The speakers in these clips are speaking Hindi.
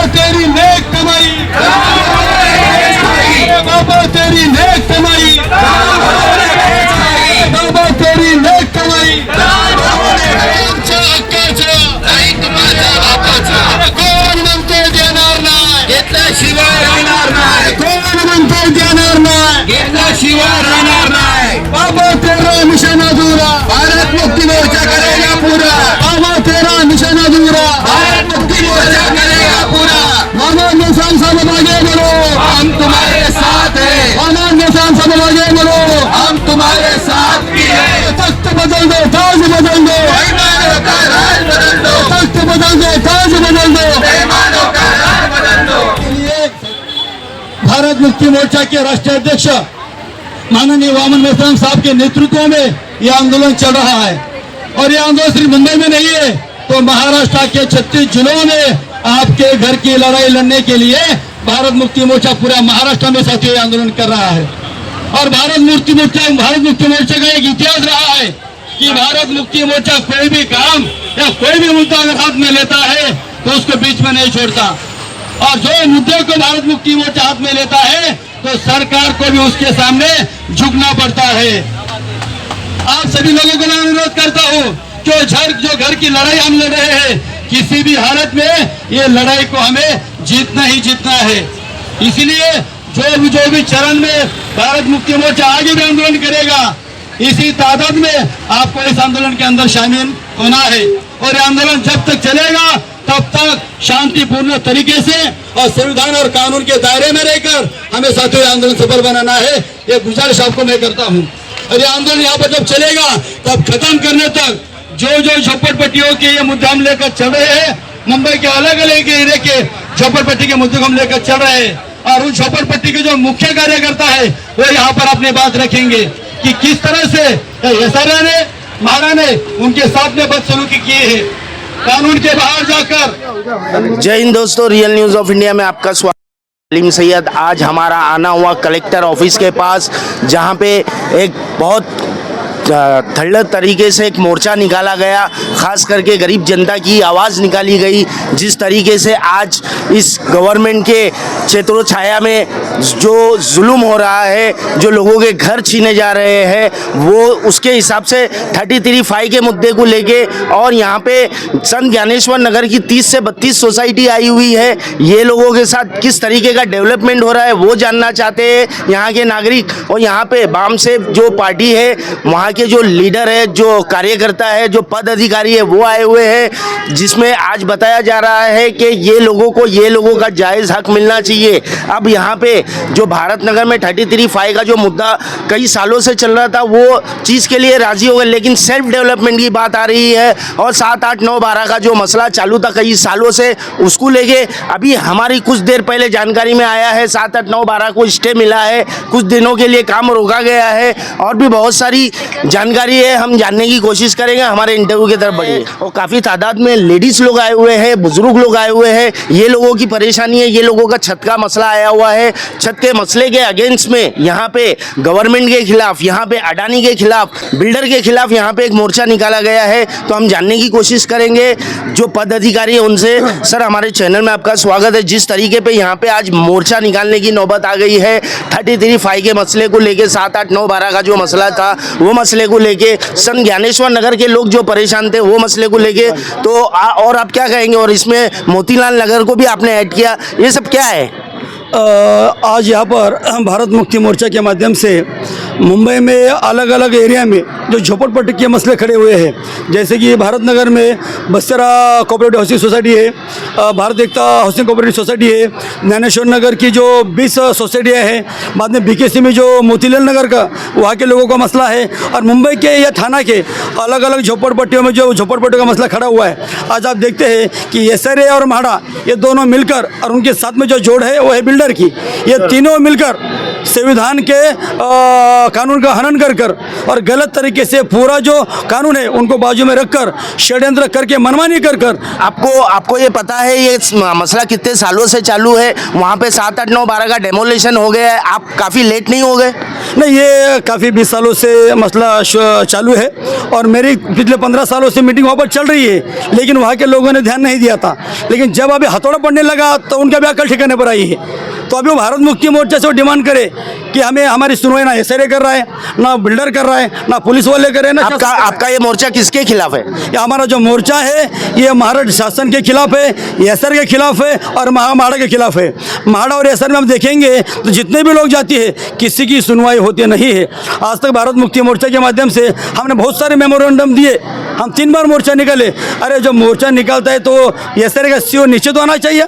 तेरी नेक कमाई, बाबा तेरी नेक कमाई, बाबा तेरी नेक कमाई, आमच्या हक्काचं कोण म्हणतो देणार नाही, घेतल्याशिवाय राहणार नाही, कोण म्हणतो देणार नाही, घेतल्याशिवाय राहणार नाही। बाबा तेरा मिशन अधूरा, भारत मुक्ति मोर्चा करेगा पूरा, बाबा तेरा मिशन अधूरा, भारत मुक्ति मोर्चा करेगा पूरा। मामा निशान साहब आगे बढ़ो, हम तुम्हारे साथ हैं, मामा निशान साहब आगे बढ़ो, हम तुम्हारे साथ भी हैं। तख्त बदल दो, ताज बदल दो, बेईमानों का राज बदल दो, तख्त बदल दो, ताज बदल दो, बेईमानों का राज बदल दो। भारत मुक्ति मोर्चा के राष्ट्रीय अध्यक्ष माननीय वामन मेश्राम साहब के नेतृत्व में यह आंदोलन चल रहा है और यह आंदोलन सिर्फ मुंबई में नहीं है, तो महाराष्ट्र के 36 जिलों में आपके घर की लड़ाई लड़ने के लिए भारत मुक्ति मोर्चा पूरा महाराष्ट्र में साथियों आंदोलन कर रहा है। और भारत मुक्ति मोर्चा का एक इतिहास रहा है कि भारत मुक्ति मोर्चा कोई भी काम या कोई भी मुद्दा अगर हाथ में लेता है तो उसको बीच में नहीं छोड़ता, और जो मुद्दे को भारत मुक्ति मोर्चा हाथ में लेता है तो सरकार को भी उसके सामने झुकना पड़ता है। आप सभी लोगों को मैं अनुरोध करता हूं कि जो घर की लड़ाई हम लड़ रहे हैं, किसी भी हालत में ये लड़ाई को हमें जीतना ही जीतना है। इसलिए जो भी चरण में भारत मुक्ति मोर्चा आगे भी आंदोलन करेगा, इसी तादाद में आपको इस आंदोलन के अंदर शामिल होना है। और ये आंदोलन जब तक चलेगा तब तक शांतिपूर्ण तरीके से और संविधान और कानून के दायरे में रहकर हमें साथियों आंदोलन सफल बनाना है, ये गुजारिश आपको मैं करता हूँ। और ये आंदोलन यहाँ पर जब चलेगा तब खत्म करने तक जो झोपड़पट्टियों के ये मुद्दे हम लेकर चल रहे हैं, मुंबई के अलग अलग एरिया के झोपड़पट्टी के मुद्दे को हम लेकर चल रहे हैं, और उस झोपड़पट्टी के जो मुख्य कार्यकर्ता है वो यहाँ पर अपनी बात रखेंगे कि किस तरह से एसआरए ने महारा ने उनके साथ में बदसलूकी की है, कानून के बाहर जाकर। जय हिंद दोस्तों, रियल न्यूज़ ऑफ इंडिया में आपका स्वागत। सलीम सैयद, आज हमारा आना हुआ कलेक्टर ऑफिस के पास, जहां पे एक बहुत थल्ड तरीके से एक मोर्चा निकाला गया, खास करके गरीब जनता की आवाज़ निकाली गई। जिस तरीके से आज इस गवर्नमेंट के छेत्रों छाया में जो जुल्म हो रहा है, जो लोगों के घर छीने जा रहे हैं, वो उसके हिसाब से 33(5) के मुद्दे को लेके, और यहाँ पे संत ज्ञानेश्वर नगर की 30 से 32 सोसाइटी आई हुई है। ये लोगों के साथ किस तरीके का डेवलपमेंट हो रहा है वो जानना चाहते हैं यहाँ के नागरिक। और यहाँ पे वाम से जो पार्टी है, वहाँ के जो लीडर है, जो कार्यकर्ता है, जो पद अधिकारी है, वो आए हुए हैं, जिसमें आज बताया जा रहा है कि ये लोगों का जायज़ हक मिलना चाहिए। अब यहाँ पे जो भारत नगर में 33(5) का जो मुद्दा कई सालों से चल रहा था, वो चीज़ के लिए राजी हो गए, लेकिन सेल्फ डेवलपमेंट की बात आ रही है। और 7, 8, 9, 12 का जो मसला चालू था कई सालों से, उसको लेके अभी हमारी कुछ देर पहले जानकारी में आया है 7, 8, 9, 12 को स्टे मिला है, कुछ दिनों के लिए काम रोका गया है, और भी बहुत सारी जानकारी है, हम जानने की कोशिश करेंगे। हमारे इंटरव्यू की तरफ बढ़िए। और काफ़ी तादाद में लेडीज़ लोग आए हुए हैं, बुजुर्ग लोग आए हुए हैं। ये लोगों की परेशानी है, ये लोगों का छत का मसला आया हुआ है। छत के मसले के अगेंस्ट में यहाँ पे गवर्नमेंट के खिलाफ, यहाँ पे अडानी के खिलाफ, बिल्डर के खिलाफ यहाँ पे एक मोर्चा निकाला गया है। तो हम जानने की कोशिश करेंगे जो पद अधिकारी है उनसे। सर, हमारे चैनल में आपका स्वागत है। जिस तरीके पे यहाँ पे आज मोर्चा निकालने की नौबत आ गई है 33(5) के मसले को लेके, 7, 8, 9, 12 का जो मसला था वो मसले को लेके, संत ज्ञानेश्वर नगर के लोग जो परेशान थे वो मसले को लेके, तो और आप क्या कहेंगे? और इसमें मोतीलाल नगर को भी आपने ऐड किया, ये सब क्या है? आज यहाँ पर भारत मुक्ति मोर्चा के माध्यम से मुंबई में अलग अलग एरिया में जो झोपड़पट्टी के मसले खड़े हुए हैं, जैसे कि भारत नगर में बस्तेरा कोऑपरेटिव हाउसिंग सोसाइटी है, भारत एकता हाउसिंग कोऑपरेटिव सोसाइटी है, ज्ञानेश्वर नगर की जो 20 सोसाइटियाँ हैं, बाद में बीकेसी में जो मोतीलाल नगर का वहाँ के लोगों का मसला है, और मुंबई के या थाना के अलग अलग झोपड़पट्टियों में जो झोपड़पट्टियों का मसला खड़ा हुआ है। आज आप देखते हैं कि एसआरए और म्हाडा ये दोनों मिलकर, और उनके साथ में जो जोड़ है वो है बिल्डर की, ये तीनों मिलकर संविधान के कानून का हनन कर और गलत तरीके से पूरा जो कानून है उनको बाजू में रखकर षड्यंत्र करके मनमानी कर आपको ये पता है ये मसला कितने सालों से चालू है? वहाँ पे 7, 8, 9, 12 का डेमोलेशन हो गया है, आप काफ़ी लेट नहीं हो गए? नहीं, ये काफ़ी 20 सालों से मसला चालू है और मेरी पिछले 15 सालों से मीटिंग वहाँ पर चल रही है, लेकिन वहाँ के लोगों ने ध्यान नहीं दिया था। लेकिन जब अभी हथौड़ा पड़ने लगा तो उनका भी अकल ठिकाने पर आई है। तो अभी वो भारत मुक्ति मोर्चा से वो डिमांड करे कि हमें हमारी सुनवाई ना एसआरए कर रहा है, ना बिल्डर कर रहा है, ना पुलिस वाले कर रहे हैं, ना आपका ये मोर्चा किसके खिलाफ है? ये हमारा जो मोर्चा है ये महाराष्ट्र शासन के खिलाफ है, एसआर के खिलाफ है और महामाड़ा के खिलाफ है। महाड़ा और एसआर में हम देखेंगे तो जितने भी लोग जाती है किसी की सुनवाई होती नहीं है। आज तक भारत मुक्ति मोर्चा के माध्यम से हमने बहुत सारे मेमोरेंडम दिए, हम 3 बार मोर्चा निकाले। अरे जब मोर्चा निकालता है तो एसआर का सीओ नीचे तो आना चाहिए।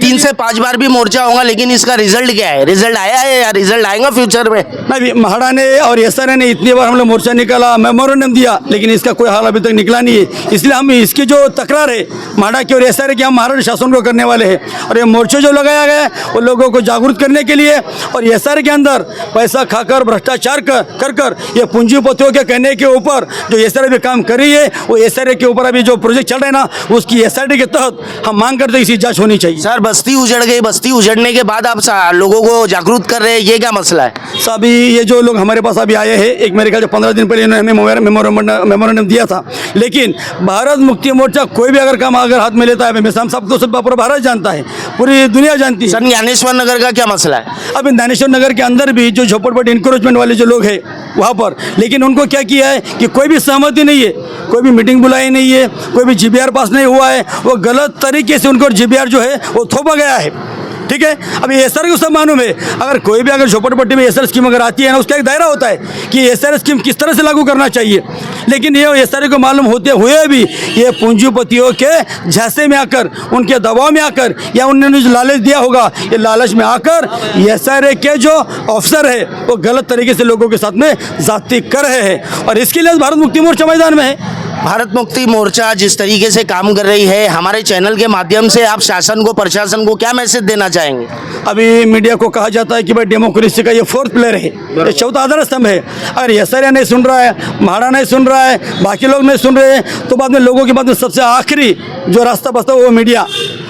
3 से 5 बार भी मोर्चा होगा, लेकिन इसका रिजल्ट क्या है? रिजल्ट आया है या रिजल्ट आएगा फ्यूचर में? नहीं, महाड़ा ने और एसआर ने इतनी बार हम लोग मोर्चा निकाला, मेमोरेंडम दिया, लेकिन इसका कोई हाल अभी तक निकला नहीं है। इसलिए हम इसकी जो तकरार है महाड़ा की और एसआर की, हम महाराष्ट्र शासन को करने वाले हैं। और ये मोर्चा जो लगाया गया है वो लोगों को जागरूक करने के लिए और एसआर के अंदर पैसा खाकर भ्रष्टाचार कर ये पूंजीपतियों के कहने के ऊपर जो एसआर भी काम कर रही है, वो एसआर के ऊपर अभी जो प्रोजेक्ट चल रहे हैं ना, उसकी एसआईटी के तहत हम मांग करते इसकी जांच होनी चाहिए। सर, बस्ती उजड़ गई, बस्ती उजड़ने के बाद आप लोगों को जागरूक कर रहे हैं, ये क्या मसला है? सर, अभी ये जो लोग हमारे पास अभी आए हैं, एक मेरे ख्याल से 15 दिन पहले इन्होंने हमें मेमोरेंडम दिया था। लेकिन भारत मुक्ति मोर्चा कोई भी अगर काम अगर हाथ में लेता है, हम सब तो सब पूरा भारत जानता है, पूरी दुनिया जानती है। सर, ज्ञानेश्वर नगर का क्या मसला है? अभी ज्ञानेश्वर नगर के अंदर भी जो झोपड़पट्टी इंक्रोचमेंट वाले जो लोग हैं वहाँ पर, लेकिन उनको क्या किया है कि कोई भी सहमति नहीं है, कोई भी मीटिंग बुलाई नहीं है, कोई भी जीबीआर पास नहीं हुआ है, वो गलत तरीके से उनको जीबीआर जो है वो थोपा गया है। ठीक है, अभी एसआर को सब मालूम है, अगर कोई भी अगर झोपड़पट्टी में एसआर स्कीम अगर आती है ना, उसका एक दायरा होता है कि एसआर स्कीम किस तरह से लागू करना चाहिए। लेकिन ये एसआर को मालूम होते हुए भी ये पूंजीपतियों के झांसे में आकर, उनके दबाव में आकर, या उन्होंने जो लालच दिया होगा, ये लालच में आकर एसआर के जो अफसर है वो गलत तरीके से लोगों के साथ में जाति कर रहे हैं। और इसके लिए भारत मुक्ति मोर्चा मैदान में है। भारत मुक्ति मोर्चा जिस तरीके से काम कर रही है, हमारे चैनल के माध्यम से आप शासन को, प्रशासन को क्या मैसेज देना चाहेंगे? अभी मीडिया को कहा जाता है कि भाई डेमोक्रेसी का ये 4th पिलर है, ये 4था आधार स्तंभ है। अगर एसआर नहीं सुन रहा है, महाड़ा नहीं सुन रहा है, बाकी लोग नहीं सुन रहे हैं, तो बाद में लोगों के बाद में सबसे आखिरी जो रास्ता बचता है वो मीडिया।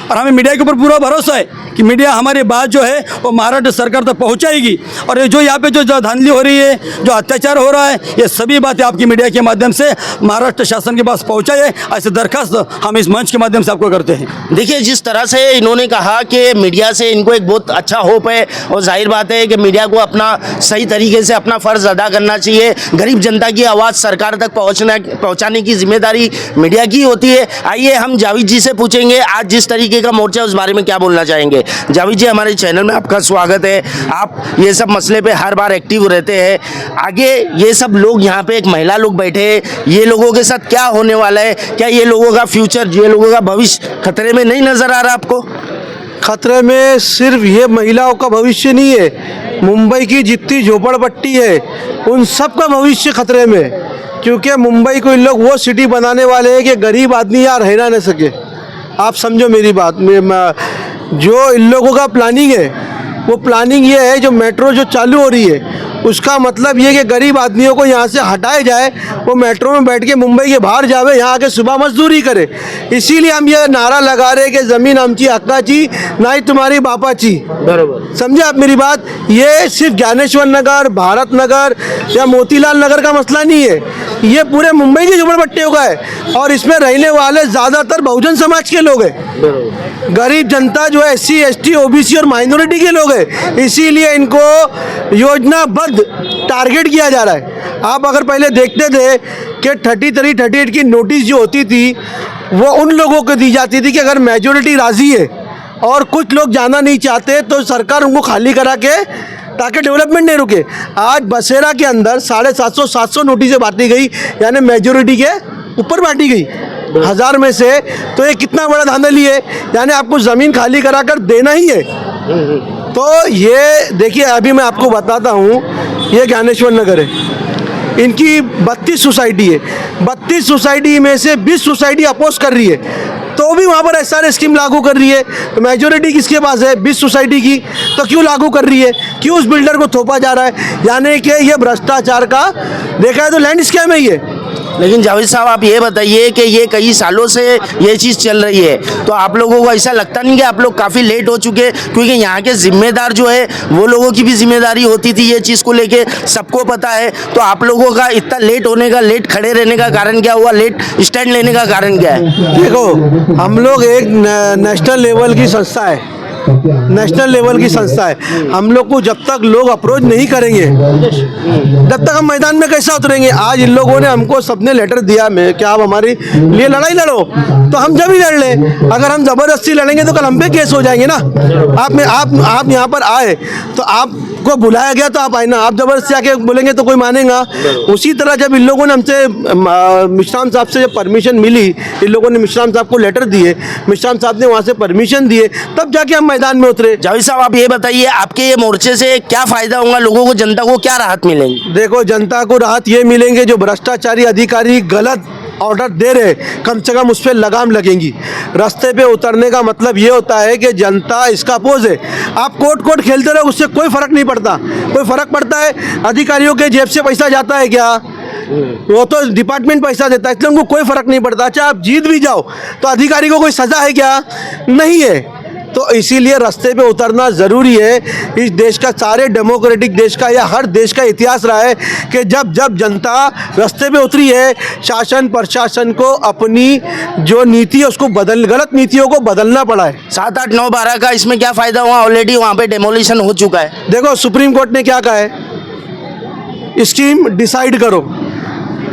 और हमें मीडिया के ऊपर पूरा भरोसा है कि मीडिया हमारी बात जो है वो महाराष्ट्र सरकार तक पहुंचाएगी। और ये जो यहाँ पे जो धांधली हो रही है, जो अत्याचार हो रहा है, ये सभी बातें आपकी मीडिया के माध्यम से महाराष्ट्र शासन के पास पहुंचाए, ऐसे दरखास्त हम इस मंच के माध्यम से आपको करते हैं। देखिए, जिस तरह से इन्होंने कहा कि मीडिया से इनको एक बहुत अच्छा होप है, और जाहिर बात है कि मीडिया को अपना सही तरीके से अपना फ़र्ज़ अदा करना चाहिए। गरीब जनता की आवाज़ सरकार तक पहुँचाने की जिम्मेदारी मीडिया की होती है। आइए हम जावेद जी से पूछेंगे आज जिस तरीके का मोर्चा उस बारे में क्या बोलना चाहेंगे। जावेद जी, हमारे चैनल में आपका स्वागत है। आप ये सब मसले पे हर बार एक्टिव रहते हैं। आगे ये सब लोग यहाँ पे एक महिला लोग बैठे हैं, ये लोगों के साथ क्या होने वाला है? क्या ये लोगों का फ्यूचर, ये लोगों का भविष्य खतरे में नहीं नजर आ रहा आपको? खतरे में सिर्फ ये महिलाओं का भविष्य नहीं है, मुंबई की जितनी झोपड़पट्टी है उन सब का भविष्य खतरे में। क्योंकि मुंबई को इन लोग वो सिटी बनाने वाले हैं कि गरीब आदमी यहाँ रहना न सके। आप समझो मेरी बात, जो इन लोगों का प्लानिंग है वो प्लानिंग ये है, जो मेट्रो जो चालू हो रही है उसका मतलब ये कि गरीब आदमियों को यहाँ से हटाया जाए, वो मेट्रो में बैठ के मुंबई के बाहर जावे, यहाँ आके सुबह मजदूरी करे। इसीलिए हम ये नारा लगा रहे कि ज़मीन आमची हक्काची, ना ही तुम्हारी बापाची। बराबर, समझे आप मेरी बात? ये सिर्फ ज्ञानेश्वर नगर, भारत नगर या मोतीलाल नगर का मसला नहीं है, ये पूरे मुंबई की झोपड़पट्टियों का है। और इसमें रहने वाले ज़्यादातर बहुजन समाज के लोग हैं। गरीब जनता जो है SC, ST, OBC और माइनॉरिटी के लोग हैं। इसीलिए इनको योजनाबद्ध टारगेट किया जा रहा है। आप अगर पहले देखते थे कि 33, 38 की नोटिस जो होती थी वो उन लोगों को दी जाती थी कि अगर मेजॉरिटी राज़ी है और कुछ लोग जाना नहीं चाहते तो सरकार उनको खाली करा के, ताकि डेवलपमेंट नहीं रुके। आज बसेरा के अंदर 750, 700 नोटिसें बांटी गई, यानी मेजॉरिटी के ऊपर बांटी गई 1000 में से। तो ये कितना बड़ा धांधली है, यानी आपको ज़मीन खाली करा कर देना ही है। तो ये देखिए, अभी मैं आपको बताता हूँ, ये ज्ञानेश्वर नगर है, इनकी 32 सोसाइटी है, 32 सोसाइटी में से 20 सोसाइटी अपोज कर रही है। तो तो भी वहाँ पर SR स्कीम लागू कर रही है। तो मेजोरिटी किसके पास है? 20 सोसाइटी की, तो क्यों लागू कर रही है? क्यों उस बिल्डर को थोपा जा रहा है? यानी कि ये भ्रष्टाचार का देखा है तो लैंड स्कैम है ये। लेकिन जावेद साहब आप ये बताइए कि ये कई सालों से ये चीज़ चल रही है, तो आप लोगों को ऐसा लगता नहीं कि आप लोग काफ़ी लेट हो चुके? क्योंकि यहाँ के जिम्मेदार जो है वो लोगों की भी जिम्मेदारी होती थी ये चीज़ को लेके, सबको पता है। तो आप लोगों का इतना लेट होने का, लेट खड़े रहने का कारण क्या हुआ? लेट स्टैंड लेने का कारण क्या है? देखो, हम लोग एक नेशनल लेवल की संस्था है, नेशनल लेवल की संस्था है। हम लोग को जब तक लोग अप्रोच नहीं करेंगे जब तक हम मैदान में कैसा उतरेंगे? आज इन लोगों ने हमको सबने लेटर दिया में कि आप हमारे लिए लड़ाई लड़ो, तो हम जब ही लड़ लें। अगर हम ज़बरदस्ती लड़ेंगे तो कल हम पे केस हो जाएंगे ना। आप यहाँ पर आए तो आपको बुलाया गया तो आप आए ना, आप ज़बरदस्ती आके बोलेंगे तो कोई मानेगा? उसी तरह जब इन लोगों ने हमसे मिश्राम साहब से जब परमिशन मिली, इन लोगों ने मिश्राम साहब को लेटर दिए, मिश्राम साहब ने वहाँ से परमिशन दिए, तब जाके हम मैदान में उतरे। जावेद साहब आप ये बताइए, आपके ये मोर्चे से क्या फायदा होगा? लोगों को, जनता को क्या राहत मिलेंगी? देखो, जनता को राहत ये मिलेंगे, जो भ्रष्टाचारी अधिकारी गलत ऑर्डर दे रहे, कम से कम उस पर लगाम लगेंगी। रास्ते पे उतरने का मतलब ये होता है कि जनता इसका अपोज है। आप कोर्ट खेलते रहो, उससे कोई फर्क नहीं पड़ता। कोई फर्क पड़ता है? अधिकारियों के जेब से पैसा जाता है क्या? वो तो डिपार्टमेंट पैसा देता है, इसलिए उनको कोई फर्क नहीं पड़ता। अच्छा, आप जीत भी जाओ तो अधिकारी को कोई सजा है क्या? नहीं है। तो इसीलिए रास्ते पे उतरना ज़रूरी है। इस देश का, सारे डेमोक्रेटिक देश का या हर देश का इतिहास रहा है कि जब जब जनता रास्ते पे उतरी है, शासन प्रशासन को अपनी जो नीति है उसको गलत नीतियों को बदलना पड़ा है। 7, 8, 9, 12 का इसमें क्या फ़ायदा हुआ? ऑलरेडी वहाँ पे डेमोलिशन हो चुका है। देखो, सुप्रीम कोर्ट ने क्या कहा है? स्कीम डिसाइड करो।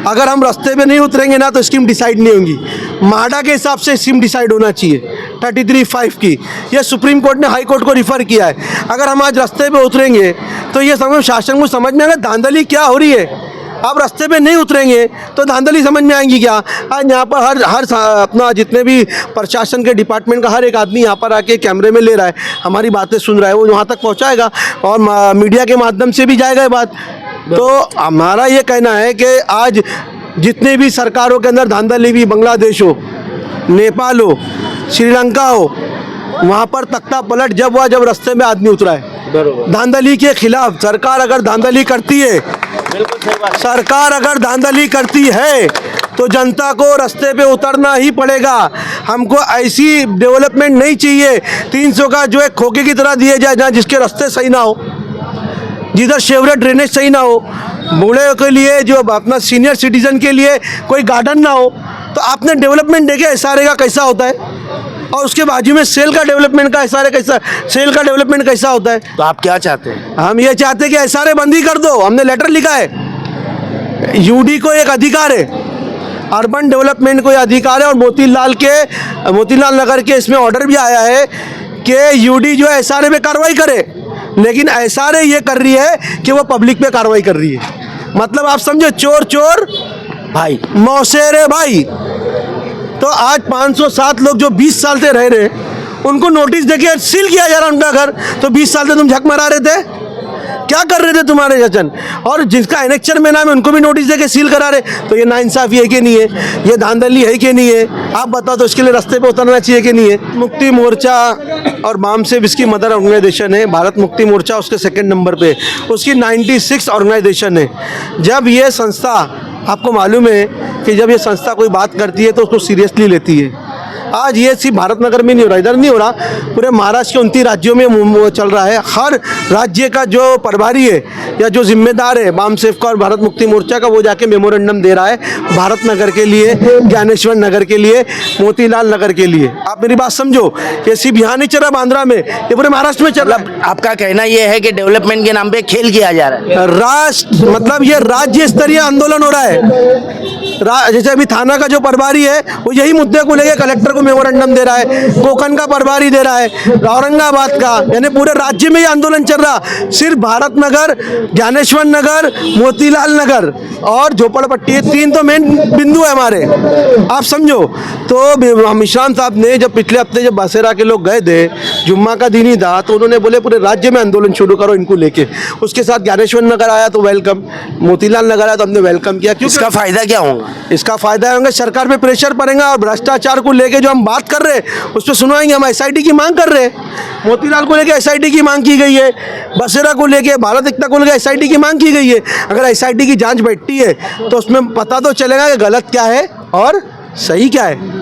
अगर हम रास्ते पे नहीं उतरेंगे ना तो स्कीम डिसाइड नहीं होंगी। माडा के हिसाब से स्कीम डिसाइड होना चाहिए 33(5) की। ये सुप्रीम कोर्ट ने हाई कोर्ट को रिफ़र किया है। अगर हम आज रास्ते पे उतरेंगे तो ये समझो शासन को समझ में आएगा धांधली क्या हो रही है। आप रास्ते पे नहीं उतरेंगे तो धांधली समझ में आएंगी क्या? आज यहाँ पर हर अपना जितने भी प्रशासन के डिपार्टमेंट का हर एक आदमी यहाँ पर आके कैमरे में ले रहा है, हमारी बातें सुन रहा है, वो वहाँ तक पहुँचाएगा और मीडिया के माध्यम से भी जाएगा ये बात। तो हमारा ये कहना है कि आज जितने भी सरकारों के अंदर धांधली भी, बांग्लादेश हो, नेपाल हो, श्रीलंका हो, वहाँ पर तख्ता पलट जब हुआ जब रास्ते में आदमी उतरा है। धांधली के खिलाफ सरकार अगर धांधली करती है, सरकार अगर धांधली करती है तो जनता को रास्ते पे उतरना ही पड़ेगा। हमको ऐसी डेवलपमेंट नहीं चाहिए 300 का जो है खोखे की तरह दिए जाए, जहाँ जिसके रास्ते सही ना हो, जिधर शेवरेट ड्रेनेज सही ना हो, बूढ़े के लिए जो अपना सीनियर सिटीजन के लिए कोई गार्डन ना हो। तो आपने डेवलपमेंट देखे SRA का कैसा होता है, और उसके बाजू में सेल का डेवलपमेंट का SRA कैसा, सेल का डेवलपमेंट कैसा होता है? तो आप क्या चाहते हैं? हम ये चाहते हैं कि SRA बंद ही कर दो। हमने लेटर लिखा है, UD को एक अधिकार है, अर्बन डेवलपमेंट को अधिकार है, और मोतीलाल नगर के इसमें ऑर्डर भी आया है कि UD जो है SRA पे कार्रवाई करे। लेकिन SRA ये कर रही है कि वो पब्लिक पे कार्रवाई कर रही है। मतलब आप समझो, चोर चोर भाई मौसेरे भाई। तो आज 507 लोग जो 20 साल से रह रहे, उनको नोटिस देके सील किया जा रहा उनका घर। तो 20 साल से तुम झक मरा रहे थे, क्या कर रहे थे तुम्हारे शासन? और जिसका एनेक्चर में नाम है उनको भी नोटिस देके सील करा रहे। तो ये नाइंसाफ़ी है कि नहीं है? ये धांधली है कि नहीं है? आप बताओ। तो इसके लिए रास्ते पे उतरना चाहिए कि नहीं है? मुक्ति मोर्चा और बामसेफ इसकी मदर ऑर्गेनाइजेशन है। भारत मुक्ति मोर्चा उसके 2nd नंबर पे, उसकी 96 ऑर्गेनाइजेशन है। जब ये संस्था, आपको मालूम है कि जब ये संस्था कोई बात करती है तो उसको सीरियसली लेती है। आज ये सिर्फ भारत नगर में नहीं हो रहा, इधर नहीं हो रहा, पूरे महाराष्ट्र के 29 राज्यों में वो चल रहा है। हर राज्य का जो प्रभारी है या जो जिम्मेदार है बामसेफ का और भारत मुक्ति मोर्चा का, वो जाके मेमोरेंडम दे रहा है भारत नगर के लिए, ज्ञानेश्वर नगर के लिए, मोतीलाल नगर के लिए। आप मेरी बात समझो, ये सिर्फ यहाँ नहीं चल रहा बांद्रा में, ये पूरे महाराष्ट्र में चल रहा है। आपका कहना यह है कि डेवलपमेंट के नाम पे खेल किया जा रहा है? राष्ट्र मतलब ये राज्य स्तरीय आंदोलन हो रहा है। जैसे अभी थाना का जो प्रभारी है वो यही मुद्दे को लेकर कलेक्टर को मेमोरेंडम दे रहा है, कोकन का प्रभारी दे रहा है, औरंगाबाद का, यानी पूरे राज्य में ये आंदोलन चल रहा। सिर्फ भारत नगर, ज्ञानेश्वर नगर, मोतीलाल नगर और झोपड़पट्टी, 3 तो मेन बिंदु है हमारे, आप समझो। तो मिश्राम साहब ने जब पिछले हफ्ते जब बसेरा के लोग गए थे, जुम्मा का दिन ही था, तो उन्होंने बोले पूरे राज्य में आंदोलन शुरू करो इनको लेके। उसके साथ ज्ञानेश्वर नगर आया तो वेलकम, मोतीलाल नगर आया तो हमने वेलकम किया। क्यों? इसका फायदा क्या होगा? इसका फायदा होगा, सरकार पे प्रेशर पड़ेगा और भ्रष्टाचार को लेके जो हम बात कर रहे हैं उस पर सुनवाएंगे। हम एसआईटी की मांग कर रहे हैं, मोतीलाल को लेके एसआईटी की मांग की गई है, बसेरा को लेके, भारत एकता को लेके एसआईटी की मांग की गई है। अगर एसआईटी की जांच बैठती है तो उसमें पता तो चलेगा कि गलत क्या है और सही क्या है।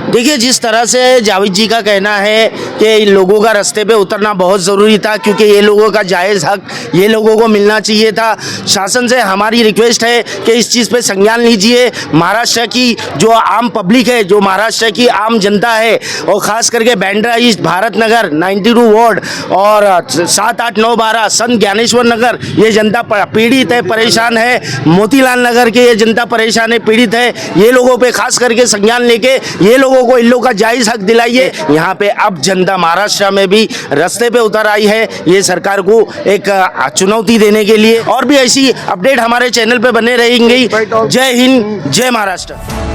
देखिए, जिस तरह से जावेद जी का कहना है कि इन लोगों का रास्ते पे उतरना बहुत ज़रूरी था, क्योंकि ये लोगों का जायज़ हक ये लोगों को मिलना चाहिए था। शासन से हमारी रिक्वेस्ट है कि इस चीज़ पे संज्ञान लीजिए। महाराष्ट्र की जो आम पब्लिक है, जो महाराष्ट्र की आम जनता है, और ख़ास करके बांद्रा ईस्ट, भारत नगर, 92 वार्ड और 7, 8, 9, 12 संत ज्ञानेश्वर नगर, ये जनता पीड़ित है, परेशान है। मोतीलाल नगर के ये जनता परेशान है, पीड़ित है। ये लोगों पे खास करके संज्ञान लेके ये लोगों को, इन लोगों का जायज़ हक दिलाइए। यहाँ पे अब जनता महाराष्ट्र में भी रास्ते पे उतर आई है ये सरकार को एक चुनौती देने के लिए। और भी ऐसी अपडेट हमारे चैनल पे बने रहेंगी। जय हिंद, जय महाराष्ट्र।